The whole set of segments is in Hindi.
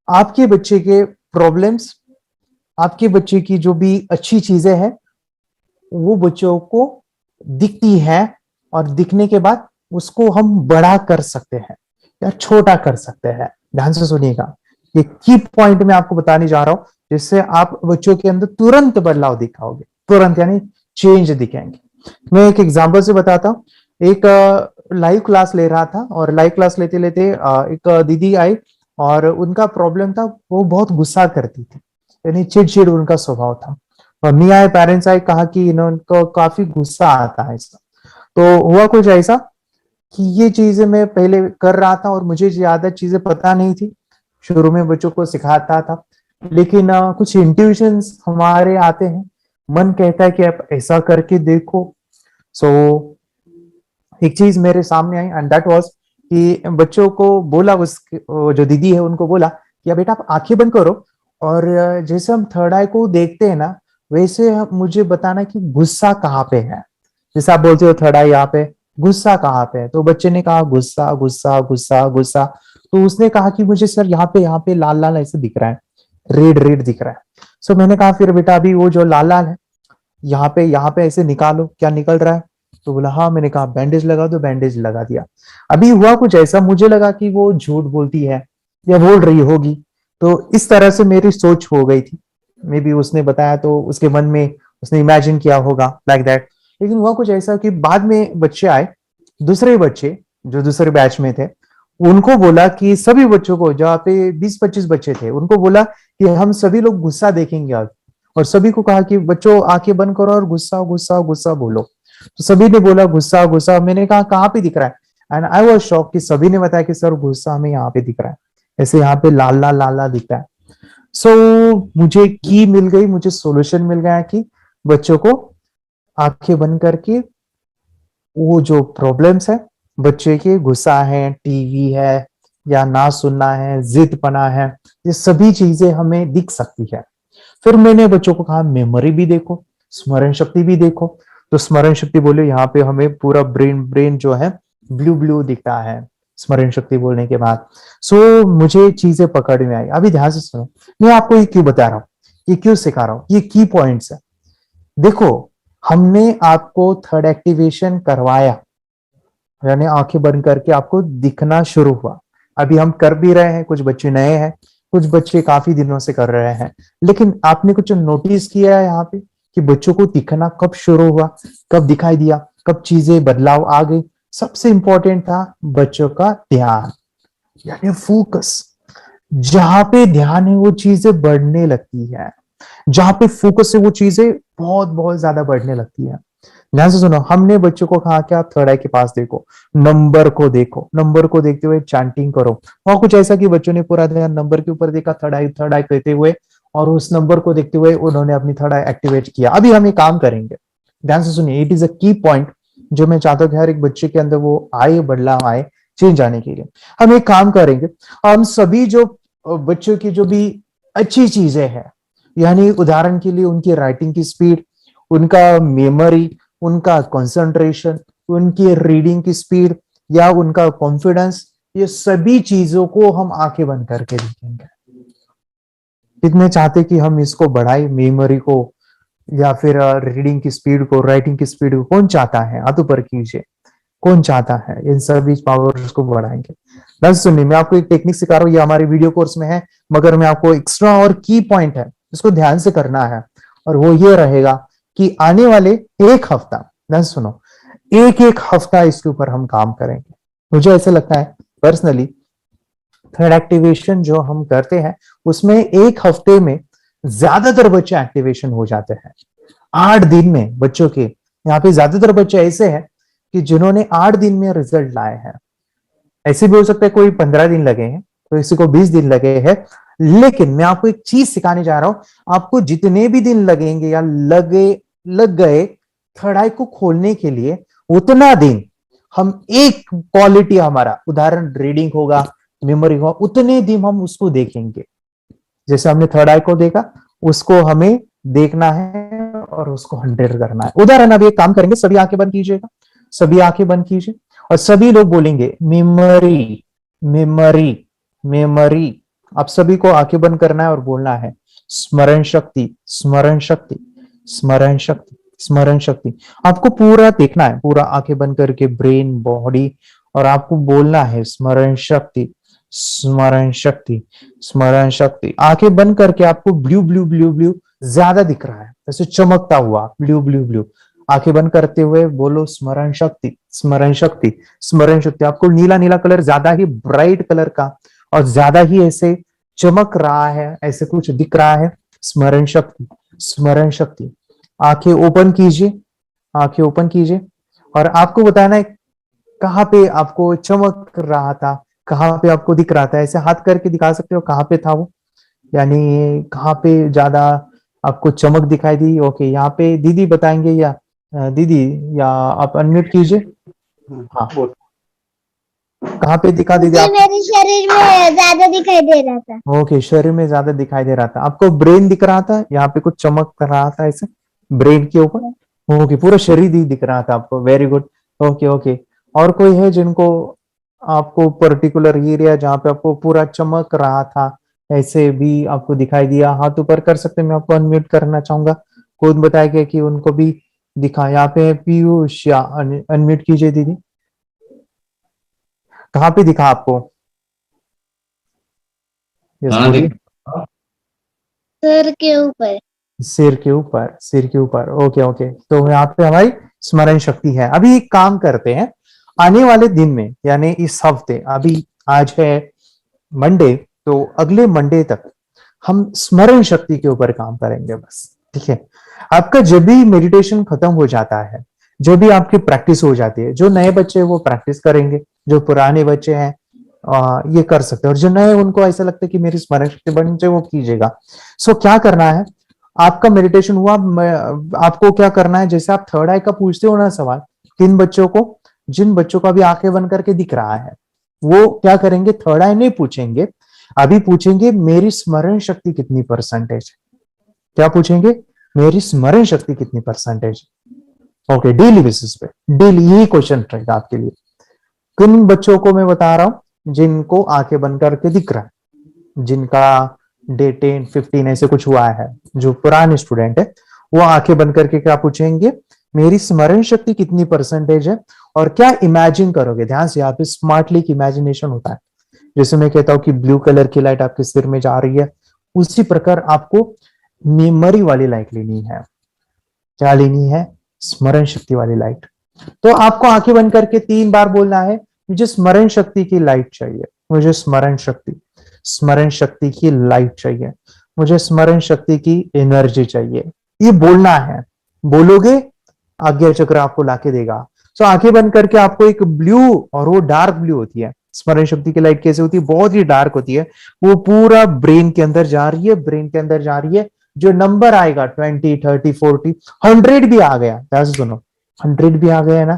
आपके बच्चे के प्रॉब्लम्स, आपके बच्चे की जो भी अच्छी चीजें हैं वो बच्चों को दिखती है, और दिखने के बाद उसको हम बड़ा कर सकते हैं या छोटा कर सकते हैं। ध्यान से सुनिएगा, ये की पॉइंट मैं आपको बताने जा रहा हूं, जिससे आप बच्चों के अंदर तुरंत बदलाव दिखाओगे, तुरंत यानी चेंज दिखेंगे। मैं एक एग्जांपल से बताता हूँ। एक लाइव क्लास ले रहा था, और लाइव क्लास लेते लेते एक दीदी आई, और उनका प्रॉब्लम था, वो बहुत गुस्सा करती थी, यानी चिड़चिड़ उनका स्वभाव था। मम्मी आए, पेरेंट्स आए, कहा कि इनको काफी गुस्सा आता है इसका। तो हुआ कुछ ऐसा कि ये चीजें मैं पहले कर रहा था और मुझे ज्यादा चीजें पता नहीं थी, शुरू में बच्चों को सिखाता था, लेकिन कुछ इंट्यूशंस हमारे आते हैं, मन कहता है कि आप ऐसा करके देखो। सो एक चीज मेरे सामने आई, एंड दैट वाज कि बच्चों को बोला, उस जो दीदी है उनको बोला कि बेटा आप आंखें बंद करो, और जैसे हम थर्ड आई को देखते हैं ना, वैसे मुझे बताना कि गुस्सा कहाँ पे है। जैसे आप बोलते हो थर्ड आई यहाँ पे, गुस्सा कहाँ पे है? तो बच्चे ने कहा गुस्सा गुस्सा गुस्सा गुस्सा। तो उसने कहा कि मुझे सर यहाँ पे लाल लाल ऐसे दिख रहा है, रेड रेड दिख रहा है। सो मैंने कहा फिर बेटा अभी वो जो लाल लाल है यहाँ पे ऐसे निकालो, क्या निकल रहा है? तो बोला हाँ। मैंने कहा बैंडेज लगा दो, बैंडेज लगा दिया। अभी हुआ कुछ ऐसा, मुझे लगा कि वो झूठ बोलती है या बोल रही होगी, तो इस तरह से मेरी सोच हो गई थी। मे बी उसने बताया तो उसके मन में उसने इमेजिन किया होगा लाइक दैट। लेकिन हुआ कुछ ऐसा कि बाद में बच्चे आए, दूसरे बच्चे जो दूसरे बैच में थे, उनको बोला कि सभी बच्चों को, जहाँ पे 20-25 बच्चे थे, उनको बोला कि हम सभी लोग गुस्सा देखेंगे आज, और सभी को कहा कि बच्चों आंखें बंद करो और गुस्सा गुस्सा गुस्सा बोलो। तो सभी ने बोला गुस्सा गुस्सा। मैंने कहा कहाँ पे दिख रहा है? एंड आई वाज शॉक कि सभी ने बताया कि सर गुस्सा हमें यहाँ पे दिख रहा है, ऐसे यहाँ पे लाल लाल लाल लाल दिख रहा है। सो मुझे की मिल गई, मुझे सोल्यूशन मिल गया कि बच्चों को आंखें बंद करके वो जो प्रॉब्लम्स है बच्चे के, गुस्सा है, टीवी है, या ना सुनना है, जिदपना है, ये सभी चीजें हमें दिख सकती है। फिर मैंने बच्चों को कहा मेमोरी भी देखो, स्मरण शक्ति भी देखो। तो स्मरण शक्ति बोले, यहाँ पे हमें पूरा ब्रेन ब्रेन जो है ब्लू ब्लू दिखता है स्मरण शक्ति बोलने के बाद। सो मुझे चीजें पकड़ में आई। अभी ध्यान से सुनो, मैं आपको ये क्यों बता रहा हूँ, ये क्यों सिखा रहा हूँ, ये की पॉइंट्स है। देखो, हमने आपको थर्ड एक्टिवेशन करवाया, यानी आंखें बंद करके आपको दिखना शुरू हुआ। अभी हम कर भी रहे हैं, कुछ बच्चे नए हैं, कुछ बच्चे काफी दिनों से कर रहे हैं। लेकिन आपने कुछ नोटिस किया है यहाँ पे कि बच्चों को दिखना कब शुरू हुआ, कब दिखाई दिया, कब चीजें बदलाव आ गई? सबसे इंपॉर्टेंट था बच्चों का ध्यान, यानी फोकस। जहां पे ध्यान है वो चीजें बढ़ने लगती है, जहां पे फोकस है वो चीजें बहुत बहुत ज्यादा बढ़ने लगती है। ध्यान से सुनो, हमने बच्चों को कहा कि आप थर्ड आई के पास देखो, नंबर को देखो, नंबर को देखते हुए चैंटिंग करो। और कुछ ऐसा कि बच्चों ने पूरा ध्यान नंबर के ऊपर देखा, थर्ड आई कहते हुए, और उस नंबर को देखते हुए उन्होंने अपनी थर्ड आई एक्टिवेट किया। अभी हम ये काम करेंगे, ध्यान से सुनिए, इट इज अ की पॉइंट जो मैं चाहता हूँ कि हर एक बच्चे के अंदर वो आए, बदलाव आए, चेंज आने के लिए। हम एक काम करेंगे, हम सभी जो बच्चों की जो भी अच्छी चीजें हैं, यानी उदाहरण के लिए उनकी राइटिंग की स्पीड, उनका मेमोरी, उनका कंसंट्रेशन, उनकी रीडिंग की स्पीड, या उनका कॉन्फिडेंस, ये सभी चीजों को हम आंखें बंद करके देखेंगे। कितने चाहते कि हम इसको बढ़ाए, मेमोरी को, या फिर रीडिंग की स्पीड को, राइटिंग की स्पीड को? कौन चाहता है? हाथ ऊपर कीजिए, कौन चाहता है इन सभी पावर्स को बढ़ाएंगे? बस सुनिए, मैं आपको एक टेक्निक सिखा रहा हूँ, ये हमारे वीडियो कोर्स में है, मगर मैं आपको एक्स्ट्रा और की पॉइंट है, इसको ध्यान से करना है। और वो ये रहेगा कि आने वाले एक हफ्ता, ध्यान से सुनो, एक एक हफ्ता इसके ऊपर हम काम करेंगे। मुझे ऐसा लगता है पर्सनली, थर्ड एक्टिवेशन जो हम करते हैं उसमें एक हफ्ते में ज्यादातर बच्चे एक्टिवेशन हो जाते हैं। 8 दिन में बच्चों के, यहाँ पे ज्यादातर बच्चे ऐसे हैं कि जिन्होंने 8 दिन में रिजल्ट लाए हैं। ऐसे भी हो सकता है कोई 15 दिन लगे हैं, तो किसी को 20 दिन लगे हैं। लेकिन मैं आपको एक चीज सिखाने जा रहा हूं, आपको जितने भी दिन लगेंगे या लग गए थर्ड आई को खोलने के लिए, उतना दिन हम एक क्वालिटी, हमारा उदाहरण रीडिंग होगा, मेमोरी होगा, उतने दिन हम उसको देखेंगे। जैसे हमने थर्ड आई को देखा, उसको हमें देखना है और उसको 100 करना है। उदाहरण, अभी एक काम करेंगे, सभी आंखें बंद कीजिएगा, सभी आंखें बंद कीजिए, और सभी लोग बोलेंगे मेमोरी मेमोरी मेमोरी। आप सभी को आंखें बंद करना है और बोलना है स्मरण शक्ति, स्मरण शक्ति, स्मरण शक्ति, स्मरण शक्ति। आपको पूरा देखना है, पूरा आंखें बंद करके ब्रेन, बॉडी, और आपको बोलना है स्मरण शक्ति, स्मरण शक्ति, स्मरण शक्ति। आंखें बंद करके आपको ब्लू ब्लू ब्लू ब्लू ज्यादा दिख रहा है, जैसे चमकता हुआ ब्लू ब्लू ब्लू। आंखें बंद करते हुए बोलो स्मरण शक्ति, स्मरण शक्ति, स्मरण शक्ति। आपको नीला नीला कलर ज्यादा ही ब्राइट कलर का और ज्यादा ही ऐसे चमक रहा है, ऐसे कुछ दिख रहा है, स्मरण शक्ति, स्मरण शक्ति। आंखें ओपन कीजिए, आंखें ओपन कीजिए और आपको बताना है कहाँ पे आपको चमक रहा था, कहाँ पे आपको दिख रहा था। ऐसे हाथ करके दिखा सकते हो कहाँ पे था वो, यानी कहाँ पे ज्यादा आपको चमक दिखाई दी। ओके, यहाँ पे दीदी बताएंगे या दीदी, या आप अनम्यूट कीजिए। हाँ, कहाँ पे दिखा दीदी आप? मेरे शरीर में ज्यादा दिखाई दे रहा था। ओके, शरीर में ज्यादा दिखाई दे रहा था। आपको ब्रेन दिख रहा था, यहाँ पे कुछ चमक कर रहा था ऐसे ब्रेन के ऊपर। ओके, पूरा शरीर ही दिख रहा था आपको, वेरी गुड। ओके ओके, और कोई है जिनको आपको पर्टिकुलर एरिया जहाँ पे आपको पूरा चमक रहा था ऐसे भी आपको दिखाई दिया? हाथ ऊपर कर सकते हैं, मैं आपको अनम्यूट करना चाहूंगा। खुद बताएगा कि उनको भी दिखा। यहाँ पे पीयूष, या अनम्यूट कीजिए दीदी। कहाँ पे दिखा आपको? यस हाँ, बोलिए। सर के ऊपर। सिर के ऊपर, सिर के ऊपर। ओके ओके, तो यहाँ पे हमारी स्मरण शक्ति है। अभी एक काम करते हैं, आने वाले दिन में यानी इस हफ्ते, अभी आज है मंडे, तो अगले मंडे तक हम स्मरण शक्ति के ऊपर काम करेंगे बस, ठीक है। आपका जब भी मेडिटेशन खत्म हो जाता है, जो भी आपकी प्रैक्टिस हो जाती है, जो नए बच्चे वो प्रैक्टिस करेंगे, जो पुराने बच्चे हैं ये कर सकते हैं, और जो नए उनको ऐसा लगता है कि मेरी स्मरण शक्ति बढ़नी चाहिए वो कीजिएगा। सो क्या करना है, आपका मेडिटेशन हुआ, आपको क्या करना है, जैसे आप थर्ड आई का पूछते हो ना सवाल, 3 बच्चों को, जिन बच्चों को अभी आंखें बंद करके दिख रहा है, वो क्या करेंगे, थर्ड आई नहीं पूछेंगे, अभी पूछेंगे मेरी स्मरण शक्ति कितनी परसेंटेज है। क्या पूछेंगे? मेरी स्मरण शक्ति कितनी परसेंटेज। ओके, डेली बेसिस पे, डेली यही क्वेश्चन रहेगा आपके लिए। किन बच्चों को मैं बता रहा हूं, जिनको आंखें बंद करके दिख रहा है, जिनका डे 10, 15 ऐसे कुछ हुआ है, जो पुराने स्टूडेंट है, वो आंखें बंद करके क्या पूछेंगे, मेरी स्मरण शक्ति कितनी परसेंटेज है। और क्या इमेजिन करोगे, ध्यान से, यहाँ पे स्मार्टली इमेजिनेशन होता है। जैसे मैं कहता हूं कि ब्लू कलर की लाइट आपके सिर में जा रही है, उसी प्रकार आपको मेमोरी वाली लाइट लेनी है। क्या लेनी है? स्मरण शक्ति वाली लाइट। तो आपको आंखें बंद करके 3 बार बोलना है, मुझे स्मरण शक्ति की लाइट चाहिए, मुझे स्मरण शक्ति, स्मरण शक्ति की लाइट चाहिए, मुझे स्मरण शक्ति की एनर्जी चाहिए। ये बोलना है, बोलोगे आज्ञा चक्र आपको लाके देगा। सो आंखें बंद करके आपको एक ब्लू, और वो डार्क ब्लू होती है, स्मरण शक्ति की लाइट कैसे होती है, बहुत ही डार्क होती है, वो पूरा ब्रेन के अंदर जा रही है, ब्रेन के अंदर जा रही है। जो नंबर आएगा 20, 30, 40, 100 भी आ गया, ध्यान से सुनो, 100 भी आ गया है ना,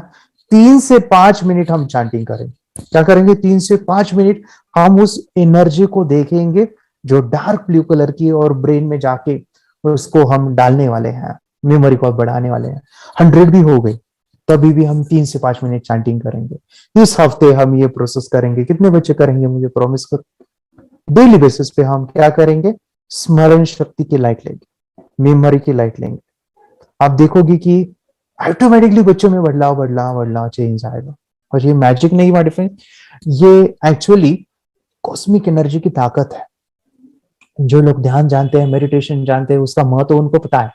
3 से 5 मिनट हम चैंटिंग करेंगे। क्या करेंगे? 3 से 5 मिनट हम उस एनर्जी को देखेंगे जो डार्क ब्लू कलर की, और ब्रेन में जाके उसको हम डालने वाले हैं, मेमोरी को बढ़ाने वाले हैं। 100 भी हो गई तभी भी हम 3 से 5 मिनट चैंटिंग करेंगे। इस हफ्ते हम ये प्रोसेस करेंगे। कितने बच्चे करेंगे मुझे प्रॉमिस करो? डेली बेसिस पे हम क्या करेंगे, स्मरण शक्ति की लाइट लेंगे, मेमोरी की लाइट लेंगे। आप देखोगे कि ऑटोमेटिकली बच्चों में बदलाव बदलाव बदलाव चेंज आएगा। और ये मैजिक नहीं हुआ डिफरेंस, ये एक्चुअली कॉस्मिक एनर्जी की ताकत है। जो लोग ध्यान जानते हैं, मेडिटेशन जानते हैं, उसका महत्व उनको पता है,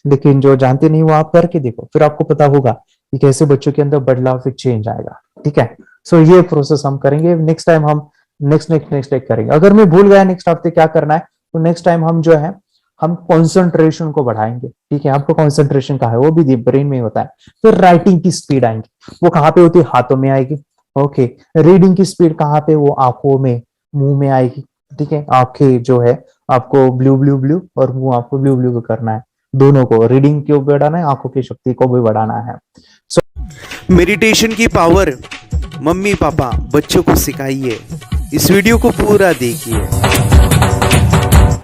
लेकिन जो जानते नहीं वो आप करके देखो, फिर आपको पता होगा कि कैसे बच्चों के अंदर बदलाव, फिर चेंज आएगा, ठीक है। सो ये प्रोसेस हम करेंगे नेक्स्ट टाइम, हम नेक्स्ट करेंगे। अगर मैं भूल गया नेक्स्ट हफ्ते क्या करना है, तो नेक्स्ट टाइम हम जो है हम कंसंट्रेशन को बढ़ाएंगे, ठीक है। आपको कंसंट्रेशन का है, वो भी ब्रेन में होता है। फिर राइटिंग की स्पीड आएंगी, वो कहाँ पे होती है, हाथों में आएगी। ओके, रीडिंग की स्पीड कहाँ पे, वो आंखों में, मुंह में आएगी, ठीक है। आंखें जो है आपको ब्लू ब्लू ब्लू, और मुंह आपको ब्लू ब्लू करना है, दोनों को, रीडिंग को बढ़ाना है, आंखों की शक्ति को भी बढ़ाना है। मेडिटेशन की पावर मम्मी पापा बच्चों को सिखाइए। इस वीडियो को पूरा देखिए।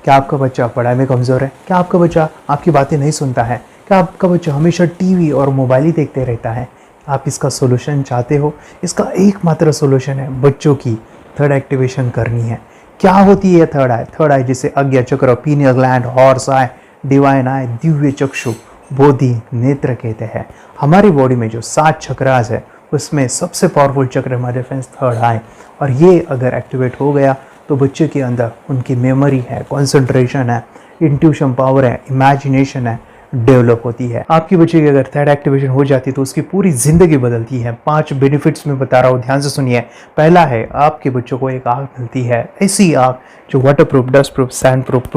क्या आपका बच्चा पढ़ाई में कमजोर है? क्या आपका बच्चा आपकी बातें नहीं सुनता है? क्या आपका बच्चा हमेशा टीवी और मोबाइल ही देखते रहता है? आप इसका सोल्यूशन चाहते हो? इसका एकमात्र सोल्यूशन है, बच्चों की थर्ड एक्टिवेशन करनी है। क्या होती है थर्ड आई? थर्ड आई जिसे आज्ञा चक्र, pineal gland, horse eye, divine eye, दिव्य चक्षु, बोधि नेत्र कहते हैं। हमारी बॉडी में जो 7 चक्रास है उसमें सबसे पावरफुल चक्र हमारे फ्रेंड्स थर्ड आई, और ये अगर एक्टिवेट हो गया तो बच्चे के अंदर उनकी मेमोरी है, कंसंट्रेशन है, इंट्यूशन पावर है, इमेजिनेशन है, डेवलप होती है। आपकी बच्चे की अगर थर्ड एक्टिवेशन हो जाती है तो उसकी पूरी जिंदगी बदलती है। 5 बेनिफिट्स में बता रहा हूँ, ध्यान से सुनिए। पहला है, आपके बच्चों को एक आँख मिलती है, ऐसी आँख जो water proof, dust proof, sand proof,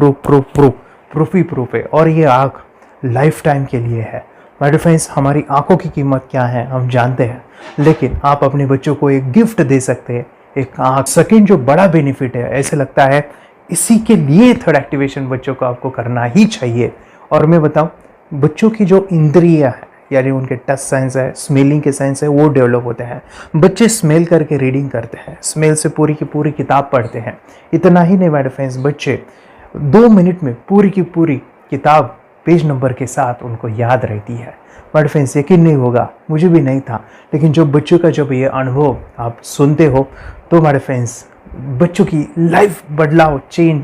proof ही प्रूफ है, और ये आँख लाइफ टाइम के लिए है। माय डियर फ्रेंड्स, हमारी आंखों की कीमत क्या है हम जानते हैं, लेकिन आप अपने बच्चों को एक गिफ्ट दे सकते हैं, एक आँख। सेकंड जो बड़ा बेनिफिट है, ऐसे लगता है इसी के लिए थर्ड एक्टिवेशन बच्चों को आपको करना ही चाहिए। और मैं बताऊं, बच्चों की जो इंद्रियां है, यानी उनके टच सेंस है, स्मेलिंग के सेंस है, वो डेवलप होते हैं। बच्चे स्मेल करके रीडिंग करते हैं, स्मेल से पूरी की पूरी किताब पढ़ते हैं। इतना ही नहीं माय डियर फ्रेंड्स, बच्चे 2 मिनट में पूरी की पूरी किताब पेज नंबर के साथ उनको याद रहती है। बट फ्रेंड्स, यकीन नहीं होगा, मुझे भी नहीं था, लेकिन जो बच्चों का जब ये अनुभव आप सुनते हो तो हमारे फ्रेंड्स बच्चों की लाइफ बदलाव, चेंज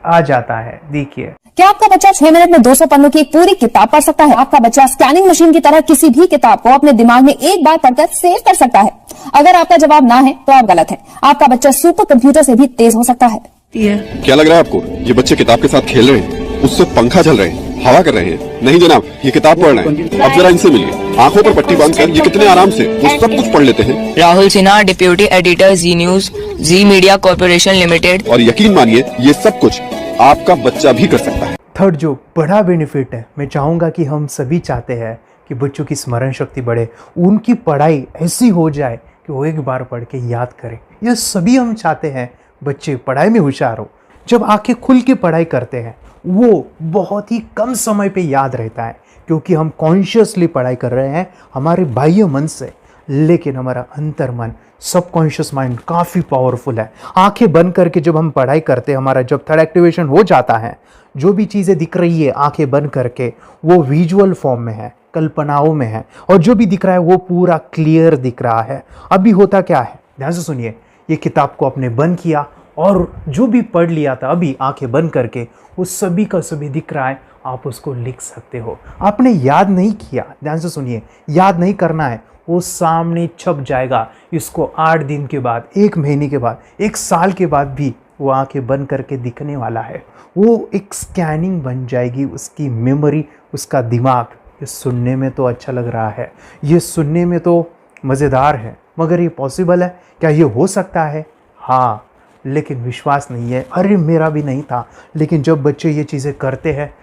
आ जाता है। देखिए, क्या आपका बच्चा 6 मिनट में 200 पन्नों की एक पूरी किताब पढ़ सकता है? आपका बच्चा स्कैनिंग मशीन की तरह किसी भी किताब को अपने दिमाग में एक बार पढ़कर सेव कर सकता है? अगर आपका जवाब ना है तो आप गलत है। आपका बच्चा सुपर कंप्यूटर से भी तेज हो सकता है। क्या लग रहा है आपको? ये बच्चे किताब के साथ खेल रहे हैं, उससे पंखा चल रहे हैं, हवा कर रहे हैं? नहीं जनाब, ये किताब पढ़ रहे हैं। अब जरा इनसे मिलिए, आंखों पर पट्टी बांधकर ये कितने आराम से वो सब कुछ पढ़ लेते हैं। राहुल सिन्हा, डिप्यूटी एडिटर, जी न्यूज, जी मीडिया कॉर्पोरेशन लिमिटेड। और यकीन मानिए, ये सब कुछ आपका बच्चा भी कर सकता है। थर्ड जो बड़ा बेनिफिट है, मैं चाहूँगा कि हम सभी चाहते हैं कि बच्चों की स्मरण शक्ति बढ़े, उनकी पढ़ाई ऐसी हो जाए कि वो एक बार पढ़ के याद करें। यह सभी हम चाहते हैं, बच्चे पढ़ाई में होशियार हो। जब आंखें खुल के पढ़ाई करते हैं वो बहुत ही कम समय पे याद रहता है, क्योंकि हम कॉन्शियसली पढ़ाई कर रहे हैं हमारे बाह्य मन से, लेकिन हमारा अंतर मन, सबकॉन्शियस माइंड काफ़ी पावरफुल है। आंखें बंद करके जब हम पढ़ाई करते हैं, हमारा जब थर्ड एक्टिवेशन हो जाता है, जो भी चीज़ें दिख रही है आंखें बंद करके, वो विजुअल फॉर्म में है, कल्पनाओं में है, और जो भी दिख रहा है वो पूरा क्लियर दिख रहा है। अभी होता क्या है, ध्यान से सुनिए। ये किताब को आपने बंद किया और जो भी पढ़ लिया था अभी आंखें बंद करके, वो सभी का सभी दिख रहा है, आप उसको लिख सकते हो। आपने याद नहीं किया, ध्यान से सुनिए, याद नहीं करना है, वो सामने छप जाएगा। इसको 8 दिन के बाद, 1 महीने के बाद, 1 साल के बाद भी वो आंखें बंद करके दिखने वाला है। वो एक स्कैनिंग बन जाएगी, उसकी मेमोरी, उसका दिमाग। ये सुनने में तो अच्छा लग रहा है, ये सुनने में तो मज़ेदार है, मगर ये पॉसिबल है क्या? ये हो सकता है, हाँ, लेकिन विश्वास नहीं है। अरे मेरा भी नहीं था, लेकिन जब बच्चे ये चीज़ें करते हैं,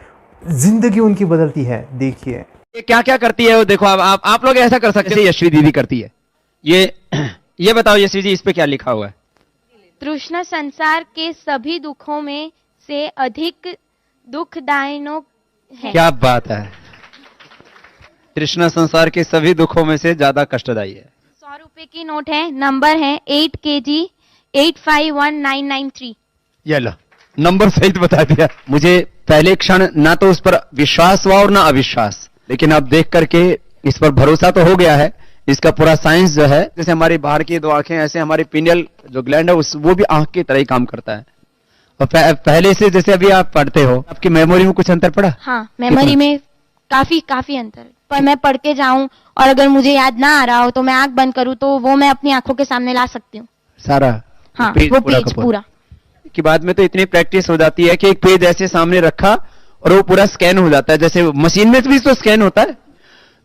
जिंदगी उनकी बदलती है। देखिए ये क्या क्या करती है वो देखो। अब आप लोग ऐसा कर सकते हैं, यशवी दीदी करती है। ये बताओ यशवी जी, इस पे क्या लिखा हुआ है? तृष्णा संसार के सभी दुखों में से अधिक दुखदायक है। क्या बात है, तृष्णा संसार के सभी दुखों में से ज्यादा कष्टदायी है। 100 रुपए की नोट है, नंबर है 8 kg 851993। ये लो, नंबर सहित बता दिया। मुझे पहले क्षण ना तो उस पर विश्वास हुआ और ना अविश्वास, लेकिन अब देख करके इस पर भरोसा तो हो गया है। इसका पूरा साइंस जो है, जैसे हमारी बाहर की 2 आंखें, ऐसे हमारी पिनियल जो ग्लैंड है वो भी आंख की तरह ही काम करता है। और पहले से जैसे अभी आप पढ़ते हो, आपकी मेमोरी में कुछ अंतर पड़ा? हाँ, मेमोरी में काफी अंतर। पर मैं पढ़ के जाऊं और अगर मुझे याद ना आ रहा हो तो मैं आंख बंद करूं तो वो मैं अपनी आंखों के सामने ला सकती हूँ सारा। हाँ, वो पेज पूरा कि बाद में तो इतनी प्रैक्टिस हो जाती है कि एक पेज ऐसे सामने रखा और वो पूरा स्कैन हो जाता है, जैसे मशीन में भी तो स्कैन होता है।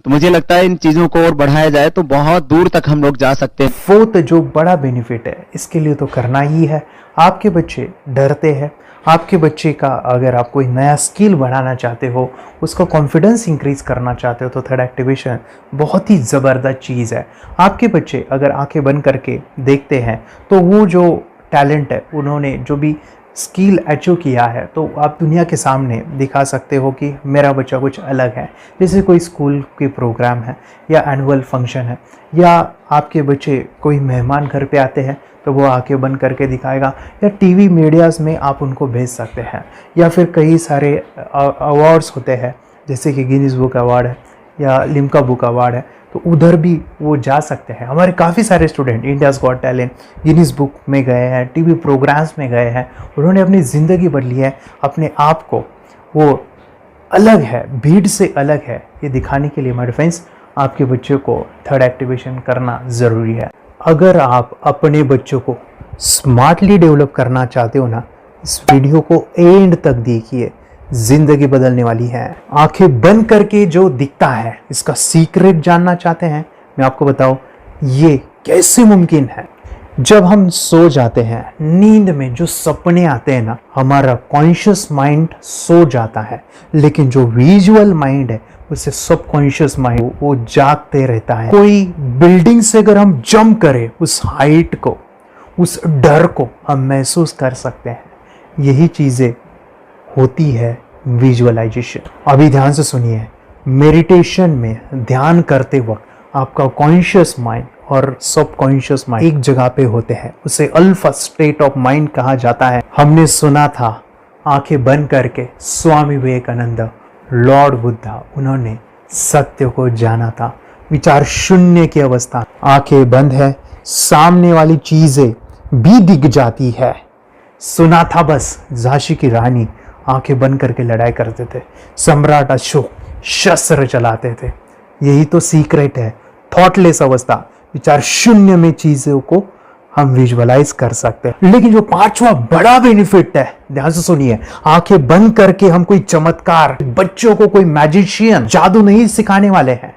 तो मुझे लगता है इन चीजों को और बढ़ाया जाए तो बहुत दूर तक हम लोग जा सकते हैं। फोर्थ जो बड़ा बेनिफिट है, इसके लिए तो करना ही है। आपके बच्चे डरते हैं, आपके बच्चे का अगर आप कोई नया स्किल बढ़ाना चाहते हो, उसका कॉन्फिडेंस इंक्रीज करना चाहते हो, तो थर्ड एक्टिवेशन बहुत ही ज़बरदस्त चीज़ है। आपके बच्चे अगर आंखें बंद करके देखते हैं तो वो जो टैलेंट है, उन्होंने जो भी स्किल अचीव किया है, तो आप दुनिया के सामने दिखा सकते हो कि मेरा बच्चा कुछ अलग है। जैसे कोई स्कूल के प्रोग्राम है या एनुअल फंक्शन है, या आपके बच्चे कोई मेहमान घर पे आते हैं तो वो आंखें बंद करके दिखाएगा, या टीवी मीडियाज़ में आप उनको भेज सकते हैं, या फिर कई सारे अवार्ड्स होते हैं जैसे कि गिनीज बुक अवार्ड है या लिम्का बुक अवार्ड है, तो उधर भी वो जा सकते हैं। हमारे काफ़ी सारे student India's got talent, Guinness book में गए हैं, टीवी प्रोग्राम्स में गए हैं, उन्होंने अपनी ज़िंदगी बदली है, अपने आप को वो अलग है, भीड़ से अलग है, ये दिखाने के लिए मेरे फ्रेंड्स आपके बच्चों को थर्ड एक्टिवेशन करना ज़रूरी है। अगर आप अपने बच्चों को स्मार्टली डेवलप करना चाहते हो ना, इस वीडियो को एंड तक देखिए, जिंदगी बदलने वाली है। आंखें बंद करके जो दिखता है, इसका सीक्रेट जानना चाहते हैं, मैं आपको बताऊं ये कैसे मुमकिन है। जब हम सो जाते हैं, नींद में जो सपने आते हैं ना, हमारा कॉन्शियस माइंड सो जाता है, लेकिन जो विजुअल माइंड है उससे सबकॉन्शियस माइंड वो जागते रहता है। कोई बिल्डिंग से अगर हम जंप करें, उस हाइट को, उस डर को हम महसूस कर सकते हैं। यही चीजें होती है विजुअलाइजेशन। अभी ध्यान से सुनिए, मेडिटेशन में ध्यान करते वक्त आपका कॉन्शियस माइंड और सबकॉन्शियस माइंड एक जगह पे होते हैं, उसे अल्फा स्टेट ऑफ माइंड कहा जाता है। हमने सुना था आंखें बंद करके स्वामी विवेकानंद, लॉर्ड बुद्धा, उन्होंने सत्य को जाना था। विचार शून्य की अवस्था, आंखें बंद है, सामने वाली चीजें भी दिख जाती है। सुना था बस, झांसी की रानी आंखें बंद करके लड़ाई करते थे, सम्राट अशोक शस्त्र चलाते थे। यही तो सीक्रेट है, थॉटलेस अवस्था, विचार शून्य में चीजों को हम विजुअलाइज कर सकते हैं। लेकिन जो पांचवा बड़ा बेनिफिट है, ध्यान से सुनिए, आंखें बंद करके हम कोई चमत्कार, बच्चों को कोई मैजिशियन जादू नहीं सिखाने वाले हैं।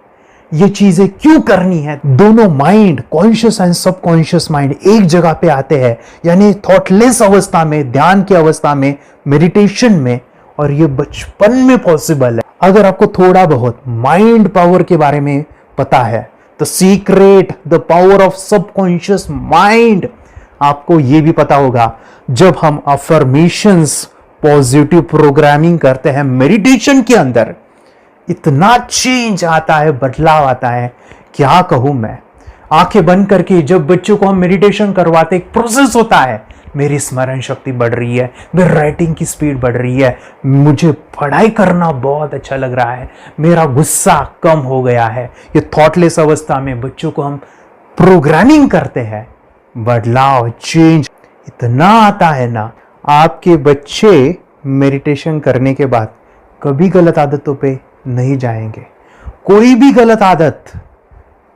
ये चीजें क्यों करनी है? दोनों mind, conscious and subconscious mind एक जगह पे आते हैं, यानी थॉटलेस अवस्था में, ध्यान की अवस्था में, मेडिटेशन में, और ये बचपन में पॉसिबल है। अगर आपको थोड़ा बहुत माइंड पावर के बारे में पता है, the secret, the power of subconscious mind, आपको ये भी पता होगा, जब हम अफर्मेशंस, पॉजिटिव प्रोग्रामिंग करते हैं मेडिटेशन के अंदर, इतना चेंज आता है, बदलाव आता है, क्या कहूं मैं। आंखें बंद करके जब बच्चों को हम मेडिटेशन करवाते, एक प्रोसेस होता है, मेरी स्मरण शक्ति बढ़ रही है, मेरी राइटिंग की स्पीड बढ़ रही है, मुझे पढ़ाई करना बहुत अच्छा लग रहा है, मेरा गुस्सा कम हो गया है। ये थॉटलेस अवस्था में बच्चों को हम प्रोग्रामिंग करते हैं, बदलाव, चेंज इतना आता है ना। आपके बच्चे मेडिटेशन करने के बाद कभी गलत आदतों पे नहीं जाएंगे। कोई भी गलत आदत,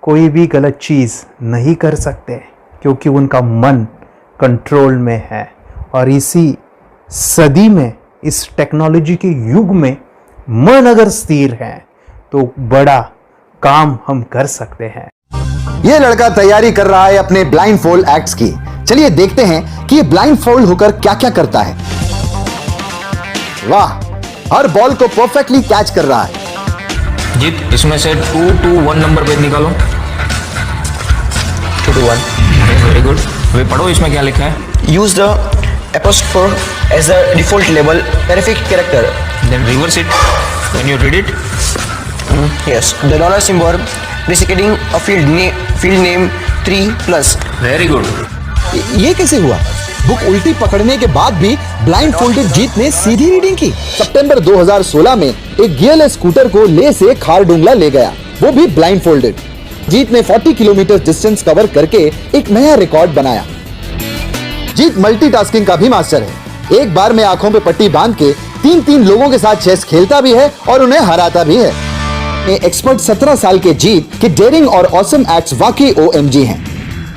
कोई भी गलत चीज नहीं कर सकते, क्योंकि उनका मन कंट्रोल में है। और इसी सदी में, इस टेक्नोलॉजी के युग में, मन अगर स्थिर है तो बड़ा काम हम कर सकते हैं। ये लड़का तैयारी कर रहा है अपने ब्लाइंड फोल्ड एक्ट्स की। चलिए देखते हैं कि ये ब्लाइंड फोल्ड होकर क्या क्या करता है। वाह, हर बॉल को परफेक्टली कैच कर रहा है। जीत, इसमें से 2 to 1 नंबर पे निकालो। 2 to 1, वेरी गुड। वे पढ़ो, इसमें क्या लिखा है? use the apostrophe as a default label perfect character. Then reverse it when you read it. Yes, the dollar symbol designating a field name 3+. Very good. ये कैसे हुआ? बुक उल्टी पकड़ने के बाद भी ब्लाइंड फोल्डेड जीत ने सीधी रीडिंग की। सितंबर 2016 में एक गियरलेस स्कूटर को ले से खारडुंगला ले गया, वो भी ब्लाइंड फोल्डेड। जीत ने 40 किलोमीटर डिस्टेंस कवर करके एक नया रिकॉर्ड बनाया। जीत मल्टीटास्किंग का भी मास्टर है। एक बार में आंखों पे पट्टी बांध के 3-3 लोगों के साथ चेस खेलता भी है और उन्हें हराता भी है। एक्सपर्ट 17 साल के जीत के डेयरिंग और ऑसम एक्ट्स वाकई OMG हैं।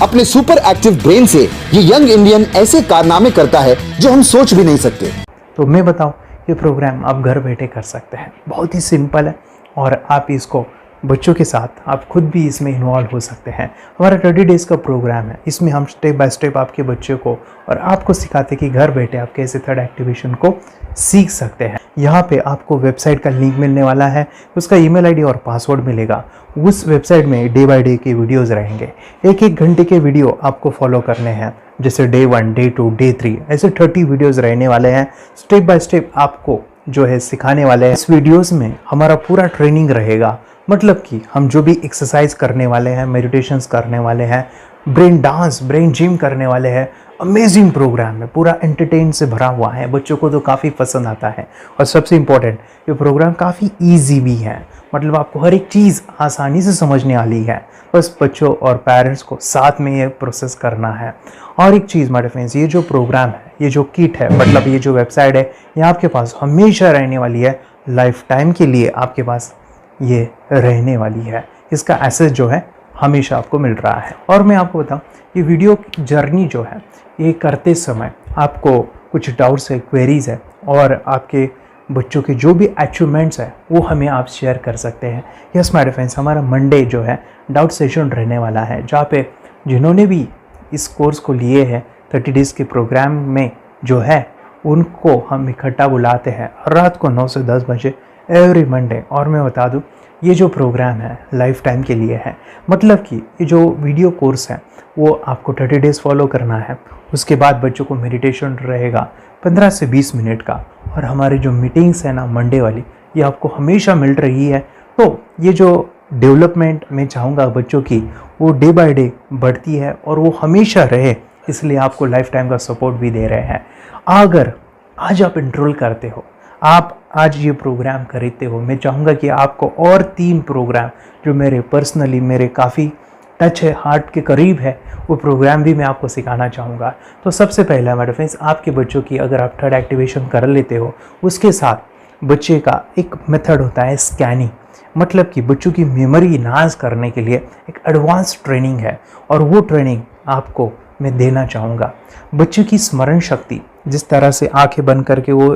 अपने सुपर एक्टिव ब्रेन से ये यंग इंडियन ऐसे कारनामे करता है जो हम सोच भी नहीं सकते। तो मैं बताऊं, ये प्रोग्राम आप घर बैठे कर सकते हैं, बहुत ही सिंपल है, और आप इसको बच्चों के साथ, आप खुद भी इसमें इन्वॉल्व हो सकते हैं। हमारा 30 डेज़ का प्रोग्राम है, इसमें हम स्टेप बाय स्टेप आपके बच्चे को और आपको सिखाते कि घर बैठे आप कैसे थर्ड एक्टिवेशन को सीख सकते हैं। यहाँ पे आपको वेबसाइट का लिंक मिलने वाला है, उसका ईमेल आईडी और पासवर्ड मिलेगा। उस वेबसाइट में डे बाय डे के वीडियोज़ रहेंगे, 1-1 घंटे के वीडियो आपको फॉलो करने हैं, जैसे डे 1, डे 2, डे 3, ऐसे 30 वीडियोज़ रहने वाले हैं। स्टेप बाय स्टेप आपको जो है सिखाने वाले हैं। इस वीडियोज़ में हमारा पूरा ट्रेनिंग रहेगा, मतलब कि हम जो भी एक्सरसाइज करने वाले हैं, मेडिटेशंस करने वाले हैं, ब्रेन डांस, ब्रेन जिम करने वाले हैं। अमेजिंग प्रोग्राम है, पूरा एंटरटेन से भरा हुआ है, बच्चों को तो काफ़ी पसंद आता है। और सबसे इम्पोर्टेंट, ये प्रोग्राम काफ़ी ईजी भी है, मतलब आपको हर एक चीज़ आसानी से समझने वाली है। बस बच्चों और पेरेंट्स को साथ में ये प्रोसेस करना है। और एक चीज़ माय फ्रेंड्स, ये जो प्रोग्राम है, ये जो किट है, मतलब ये जो वेबसाइट है, ये आपके पास हमेशा रहने वाली है, लाइफ टाइम के लिए आपके पास ये रहने वाली है। इसका एक्सेस जो है हमेशा आपको मिल रहा है। और मैं आपको बताऊं, ये वीडियो जर्नी जो है, ये करते समय आपको कुछ डाउट्स है, क्वेरीज है, और आपके बच्चों के जो भी अचीवमेंट्स है वो हमें आप शेयर कर सकते हैं। यस माय फ्रेंड्स, हमारा मंडे जो है डाउट सेशन रहने वाला है, जहाँ पे जिन्होंने भी इस कोर्स को लिए हैं 30 डेज़ के प्रोग्राम में जो है, उनको हम इकट्ठा बुलाते हैं रात को 9 से 10 बजे एवरी मंडे। और मैं बता दूं, ये जो प्रोग्राम है लाइफ टाइम के लिए है। मतलब कि ये जो वीडियो कोर्स है वो आपको 30 डेज़ फॉलो करना है। उसके बाद बच्चों को मेडिटेशन रहेगा 15 से 20 मिनट का, और हमारी जो मीटिंग्स है ना मंडे वाली, ये आपको हमेशा मिल रही है। तो ये जो डेवलपमेंट मैं चाहूँगा बच्चों की, वो डे बाय डे बढ़ती है और वो हमेशा रहे, इसलिए आपको लाइफ टाइम का सपोर्ट भी दे रहे हैं। अगर आज आप एनरोल करते हो, आप आज ये प्रोग्राम खरीदते हो, मैं चाहूँगा कि आपको और 3 प्रोग्राम जो मेरे काफ़ी टच है, हार्ट के करीब है, वो प्रोग्राम भी मैं आपको सिखाना चाहूँगा। तो सबसे पहला मेरे फ्रेंड्स, आपके बच्चों की अगर आप थर्ड एक्टिवेशन कर लेते हो, उसके साथ बच्चे का एक मेथड होता है स्कैनिंग। मतलब कि बच्चों की मेमोरी इन्हांस करने के लिए एक एडवांस ट्रेनिंग है, और वो ट्रेनिंग आपको मैं देना चाहूँगा। बच्चों की स्मरण शक्ति, जिस तरह से आंखें बंद करके वो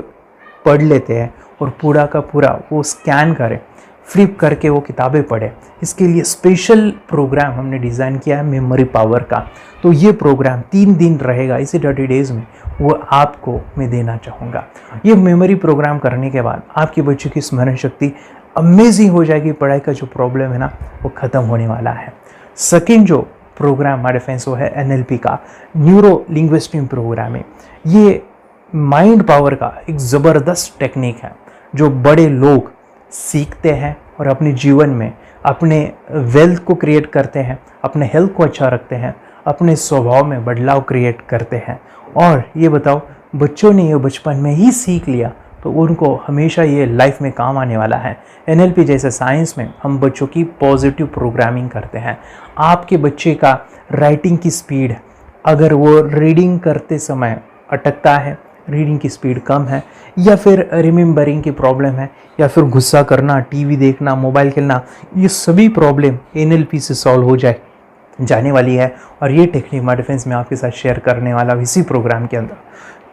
पढ़ लेते हैं और पूरा का पूरा वो स्कैन करें, फ्लिप करके वो किताबें पढ़े, इसके लिए स्पेशल प्रोग्राम हमने डिज़ाइन किया है मेमोरी पावर का। तो ये प्रोग्राम 3 दिन रहेगा, इसी 30 डेज़ में वो आपको मैं देना चाहूँगा। ये मेमोरी प्रोग्राम करने के बाद आपके बच्चों की स्मरण शक्ति अमेजिंग हो जाएगी। पढ़ाई का जो प्रॉब्लम है ना, वो ख़त्म होने वाला है। सेकेंड जो प्रोग्राम हमारे फ्रेंड्स, वो है NLP का, न्यूरो लिंग्विस्टिक प्रोग्राम है। ये माइंड पावर का एक ज़बरदस्त टेक्निक है, जो बड़े लोग सीखते हैं और अपने जीवन में अपने वेल्थ को क्रिएट करते हैं, अपने हेल्थ को अच्छा रखते हैं, अपने स्वभाव में बदलाव क्रिएट करते हैं। और ये बताओ, बच्चों ने ये बचपन में ही सीख लिया तो उनको हमेशा ये लाइफ में काम आने वाला है। NLP जैसे साइंस में हम बच्चों की पॉजिटिव प्रोग्रामिंग करते हैं। आपके बच्चे का राइटिंग की स्पीड, अगर वो रीडिंग करते समय अटकता है, रीडिंग की स्पीड कम है, या फिर रिमेंबरिंग की प्रॉब्लम है, या फिर गुस्सा करना, टीवी देखना, मोबाइल खेलना, ये सभी प्रॉब्लम NLP से सॉल्व हो जाने वाली है। और ये टेक्निक हमारे फ्रेंड्स मैं आपके साथ शेयर करने वाला हूँ इसी प्रोग्राम के अंदर।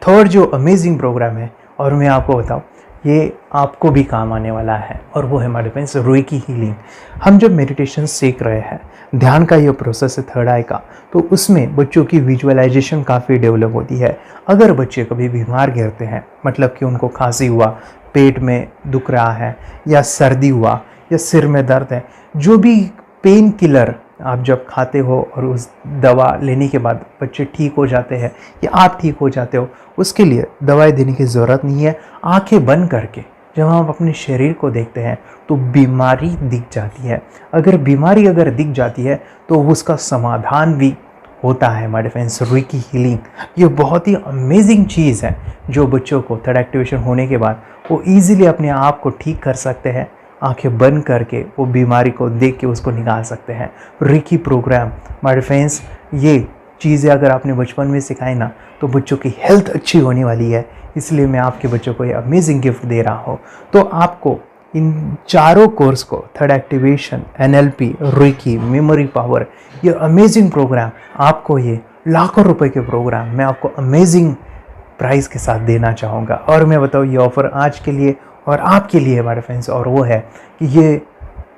थर्ड जो अमेजिंग प्रोग्राम है, और मैं आपको बताऊँ, ये आपको भी काम आने वाला है, और वो है हमारे फ्रेंड्स रेकी हीलिंग। हम जब मेडिटेशन सीख रहे हैं, ध्यान का ये प्रोसेस है थर्ड आई का, तो उसमें बच्चों की विजुअलाइजेशन काफ़ी डेवलप होती है। अगर बच्चे कभी बीमार गिरते हैं, मतलब कि उनको खांसी हुआ, पेट में दुख रहा है, या सर्दी हुआ, या सिर में दर्द है, जो भी पेन किलर आप जब खाते हो और उस दवा लेने के बाद बच्चे ठीक हो जाते हैं या आप ठीक हो जाते हो, उसके लिए दवाई देने की ज़रूरत नहीं है। आंखें बंद करके जब हम अपने शरीर को देखते हैं तो बीमारी दिख जाती है। अगर बीमारी दिख जाती है तो उसका समाधान भी होता है हमारे फ्रेंड्स। रेकी हीलिंग ये बहुत ही अमेजिंग चीज़ है, जो बच्चों को थर्ड एक्टिवेशन होने के बाद वो ईजिली अपने आप को ठीक कर सकते हैं। आंखें बंद करके वो बीमारी को देख के उसको निकाल सकते हैं। रेकी प्रोग्राम हमारे फ्रेंड्स, ये चीज़ें अगर आपने बचपन में सिखाई ना, तो बच्चों की हेल्थ अच्छी होने वाली है। इसलिए मैं आपके बच्चों को ये अमेजिंग गिफ्ट दे रहा हूँ। तो आपको इन चारों कोर्स को, third activation, NLP, reiki, memory power, ये अमेजिंग प्रोग्राम, आपको ये लाखों रुपए के प्रोग्राम मैं आपको अमेजिंग प्राइस के साथ देना चाहूँगा। और मैं बताऊँ, ये ऑफ़र आज के लिए और आपके लिए हमारे फ्रेंड्स, और वो है कि ये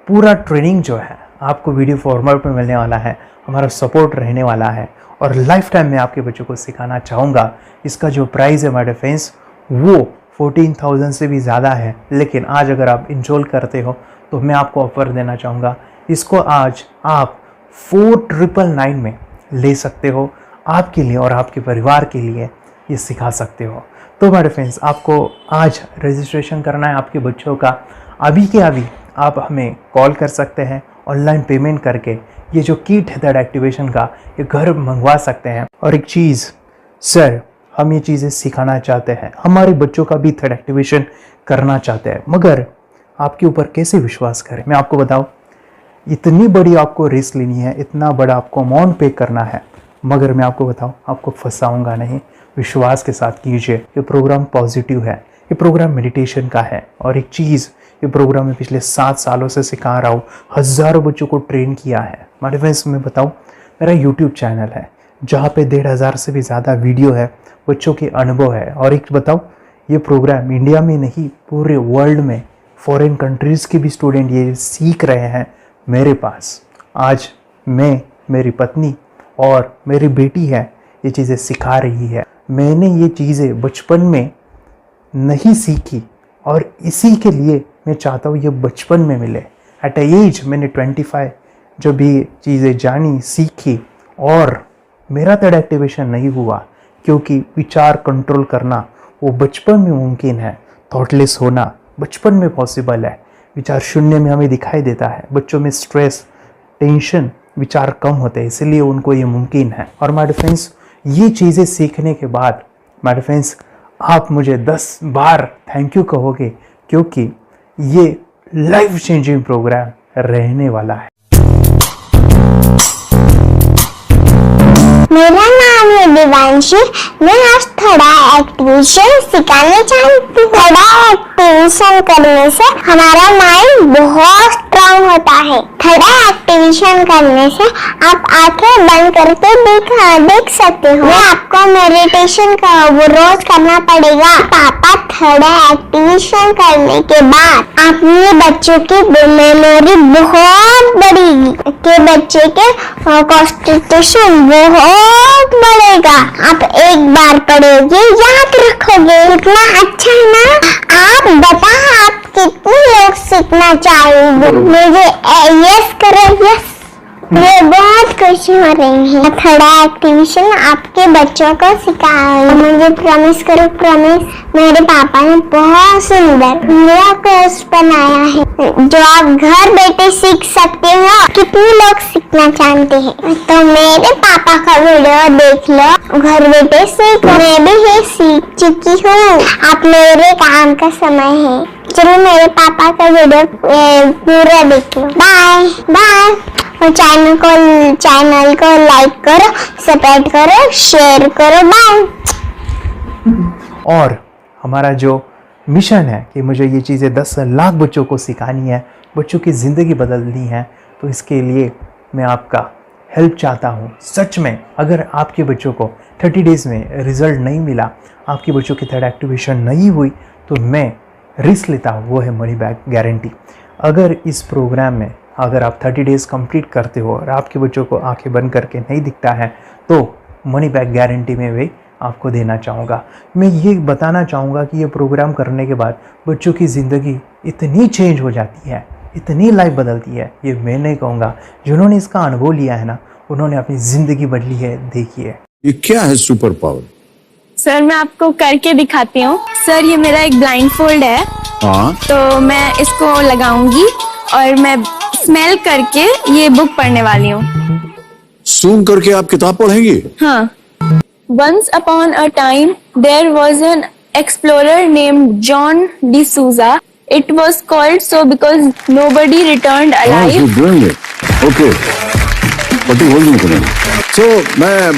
पूरा ट्रेनिंग जो है आपको वीडियो फॉर्मेट में मिलने वाला है, हमारा सपोर्ट रहने वाला है, और लाइफ टाइम में आपके बच्चों को सिखाना चाहूँगा। इसका जो प्राइस है हमारे फ्रेंड्स, वो 14,000 से भी ज़्यादा है, लेकिन आज अगर आप इंस्टॉल करते हो तो मैं आपको ऑफ़र देना चाहूँगा। इसको आज आप 4,999 में ले सकते हो, आपके लिए और आपके परिवार के लिए ये सिखा सकते हो। तो हमारे फ्रेंड्स, आपको आज रजिस्ट्रेशन करना है आपके बच्चों का। अभी के अभी आप हमें कॉल कर सकते हैं, ऑनलाइन पेमेंट करके ये जो किट है थर्ड एक्टिवेशन का, ये घर मंगवा सकते हैं। और एक चीज़ सर, हम ये चीज़ें सिखाना चाहते हैं, हमारे बच्चों का भी थर्ड एक्टिवेशन करना चाहते हैं, मगर आपके ऊपर कैसे विश्वास करें। मैं आपको बताऊं, इतनी बड़ी आपको रिस्क लेनी है, इतना बड़ा आपको अमाउंट पे करना है, मगर मैं आपको बताऊं आपको फंसाऊंगा नहीं। विश्वास के साथ कीजिए। ये प्रोग्राम पॉजिटिव है, ये प्रोग्राम मेडिटेशन का है। और एक चीज़, ये प्रोग्राम में पिछले 7 सालों से सिखा रहा हूँ, हज़ारों बच्चों को ट्रेन किया है। मेरे फ्रेंड्स, मैं बताऊँ, मेरा यूट्यूब चैनल है जहाँ पे 1500 से भी ज़्यादा वीडियो है, बच्चों के अनुभव है। और एक बताऊँ, ये प्रोग्राम इंडिया में नहीं पूरे वर्ल्ड में फॉरेन कंट्रीज़ के भी स्टूडेंट ये सीख रहे हैं मेरे पास। आज मैं, मेरी पत्नी और मेरी बेटी है ये चीज़ें सिखा रही है। मैंने ये चीज़ें बचपन में नहीं सीखी और इसी के लिए मैं चाहता हूँ ये बचपन में मिले। एट एज मैंने 25 जब भी चीज़ें जानी, सीखी, और मेरा थर्ड एक्टिवेशन नहीं हुआ, क्योंकि विचार कंट्रोल करना वो बचपन में मुमकिन है। थॉटलेस होना बचपन में पॉसिबल है। विचार शून्य में हमें दिखाई देता है। बच्चों में स्ट्रेस, टेंशन, विचार कम होते हैं, इसलिए उनको ये मुमकिन है। और माय डियर फ्रेंड्स, ये चीज़ें सीखने के बाद माय डियर फ्रेंड्स आप मुझे 10 बार थैंक यू कहोगे, क्योंकि ये लाइफ चेंजिंग प्रोग्राम रहने वाला है। मेरा नाम है दिवांशी। मैं आज थोड़ा एक्टिवेशन सिखाने चाहती हूँ। थोड़ा एक्टिवेशन करने से हमारा माइंड बहुत स्ट्रांग होता है। थोड़ा एक्टिवेशन करने से आप आंखें बंद करके देख सकते हो। मैं आपको मेडिटेशन का वो रोज करना पड़ेगा। पापा, थोड़ा एक्टिवेशन करने के बाद अपने बच्चों की मेमोरी बहुत बढ़ेगी, के बच्चे के कॉन्सेंट्रेशन बहुत बढ़ेगा। आप एक बार पढ़ोगे, याद रखोगे, इतना अच्छा है ना। आप बता, आप कितने लोग सीखना चाहोगे? मुझे यस करो, यस। मुझे बहुत खुशी हो रही है। थोड़ा एक्टिवेशन आपके बच्चों को सिखाओ। मुझे प्रॉमिस करो, प्रॉमिस। मेरे पापा ने बहुत सुंदर मेरा कोर्स बनाया है जो आप घर बैठे सीख सकते हो। कितने लोग सीखना चाहते हैं तो मेरे पापा का वीडियो देख लो, घर बैठे सीख। मैं भी ये सीख चुकी हूँ। आप मेरे काम का समय है। चलो मेरे पापा का वीडियो पूरा देख लो। Bye bye. और चैनल को लाइक करो, सब्सक्राइब करो, शेयर करो। बाय। और हमारा जो मिशन है कि मुझे ये चीज़ें 10 लाख बच्चों को सिखानी है, बच्चों की ज़िंदगी बदलनी है, तो इसके लिए मैं आपका हेल्प चाहता हूँ। सच में अगर आपके बच्चों को 30 डेज़ में रिज़ल्ट नहीं मिला, आपके बच्चों की थर्ड एक्टिवेशन नहीं हुई, तो मैं रिस्क लेता हूँ, वो है मनी बैक गारंटी। अगर इस प्रोग्राम में अगर आप 30 डेज़ कंप्लीट करते हो और आपके बच्चों को आंखें बंद करके नहीं दिखता है, तो मनी बैक गारंटी में भी आपको देना चाहूँगा। मैं ये बताना चाहूँगा कि ये प्रोग्राम करने के बाद बच्चों की ज़िंदगी इतनी चेंज हो जाती है, इतनी लाइफ बदलती है, ये मैं नहीं कहूँगा। जिन्होंने इसका अनुभव लिया है ना, उन्होंने अपनी ज़िंदगी बदली है। देखिए ये क्या है सुपर पावर? सर मैं आपको करके दिखाती हूँ। सर ये मेरा एक ब्लाइंड फोल्ड है। हाँ, तो मैं इसको लगाऊंगी और मैं स्मेल करके ये बुक पढ़ने वाली हूँ। सूंघ करके आप किताब पढ़ेंगी? हाँ। Once upon a time, there was an explorer named John D'Souza. It was called so because nobody returned alive. You're doing it. Okay. पट्टी खोल दूँ तुम्हें। So मैं